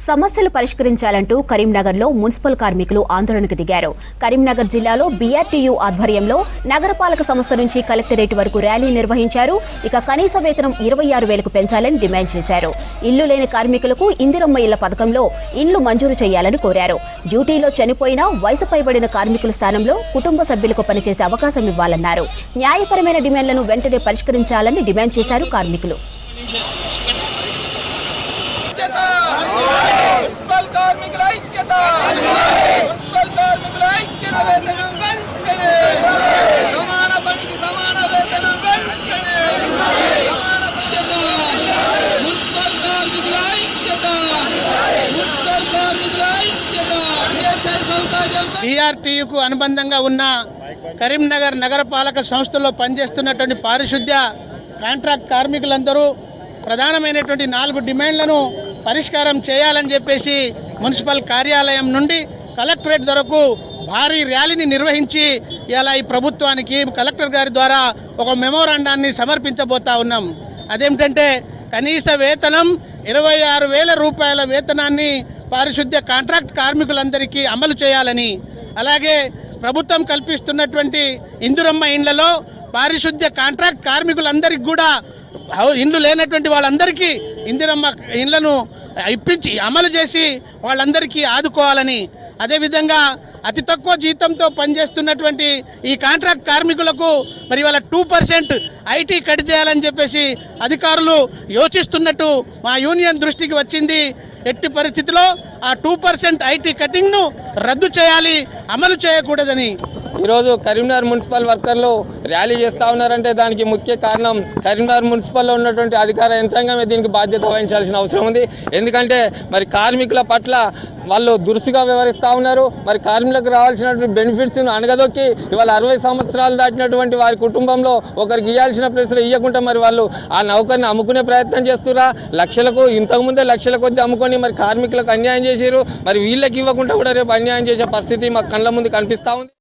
సమస్యలు పరిష్కరించాలంటూ కరీంనగర్లో మున్సిపల్ కార్మికులు ఆందోళనకు దిగారు. కరీంనగర్ జిల్లాలో బీఆర్టీయూ ఆధ్వర్యంలో నగరపాలక సంస్థ నుంచి కలెక్టరేట్ వరకు ర్యాలీ నిర్వహించారు. ఇక కనీస వేతనం 26,000కు పెంచాలని డిమాండ్ చేశారు. ఇల్లు లేని కార్మికులకు ఇందిరమ్మ ఇళ్ల పథకంలో ఇండ్లు మంజూరు చేయాలని కోరారు. డ్యూటీలో చనిపోయిన వయసు పైబడిన కార్మికుల స్థానంలో కుటుంబ సభ్యులకు పనిచేసే అవకాశం ఇవ్వాలన్నారు. న్యాయపరమైన డిమాండ్లను వెంటనే పరిష్కరించాలని డిమాండ్ చేశారు కార్మికులు. బీఆర్టీయూకు అనుబంధంగా ఉన్న కరీంనగర్ నగరపాలక సంస్థలో పనిచేస్తున్నటువంటి పారిశుద్ధ్య కాంట్రాక్ట్ కార్మికులందరూ ప్రధానమైనటువంటి 4 డిమాండ్లను పరిష్కారం చేయాలని చెప్పేసి మున్సిపల్ కార్యాలయం నుండి కలెక్టరేట్ వరకు భారీ ర్యాలీని నిర్వహించి ఇలా ఈ ప్రభుత్వానికి కలెక్టర్ గారి ద్వారా ఒక మెమోరాండాన్ని సమర్పించబోతా ఉన్నాం. అదేమిటంటే కనీస వేతనం 26,000 రూపాయల వేతనాన్ని పారిశుద్ధ్య కాంట్రాక్ట్ కార్మికులందరికీ అమలు చేయాలని, అలాగే ప్రభుత్వం కల్పిస్తున్నటువంటి ఇందిరమ్మ ఇండ్లలో పారిశుద్ధ్య కాంట్రాక్ట్ కార్మికులందరికీ కూడా ఇండ్లు లేనటువంటి వాళ్ళందరికీ ఇందిరమ్మ ఇండ్లను ఇప్పించి అమలు చేసి వాళ్ళందరికీ ఆదుకోవాలని, అదేవిధంగా అతి తక్కువ జీతంతో పనిచేస్తున్నటువంటి ఈ కాంట్రాక్ట్ కార్మికులకు మరి వాళ్ళ 2% ఐటీ కట్ చేయాలని చెప్పేసి అధికారులు యోచిస్తున్నట్టు మా యూనియన్ దృష్టికి వచ్చింది. ఎట్టి పరిస్థితిలో ఆ 2% ఐటీ కటింగ్ను రద్దు చేయాలి, అమలు చేయకూడదని ఈరోజు కరీంనగర్ మున్సిపల్ వర్కర్లు ర్యాలీ చేస్తూ ఉన్నారంటే దానికి ముఖ్య కారణం కరీంనగర్ మున్సిపల్లో ఉన్నటువంటి అధికార యంత్రాంగమే దీనికి బాధ్యత వహించాల్సిన అవసరం ఉంది. ఎందుకంటే మరి కార్మికుల పట్ల వాళ్ళు దురుసుగా వ్యవహరిస్తూ ఉన్నారు. మరి కార్మికులకు రావాల్సినటువంటి బెనిఫిట్స్ను అనగదొక్కి ఇవాళ 60 సంవత్సరాలు దాటినటువంటి వారి కుటుంబంలో ఒకరికి ఇవ్వాల్సిన ప్లేస్లో ఇవ్వకుండా మరి వాళ్ళు ఆ నౌకర్ని అమ్ముకునే ప్రయత్నం చేస్తురా. ఇంతకుముందే లక్షల కొద్ది అమ్ముకొని మరి కార్మికులకు అన్యాయం చేసారు. మరి వీళ్ళకి ఇవ్వకుండా కూడా రేపు అన్యాయం చేసే పరిస్థితి మా కళ్ళ ముందు కనిపిస్తూ ఉంది.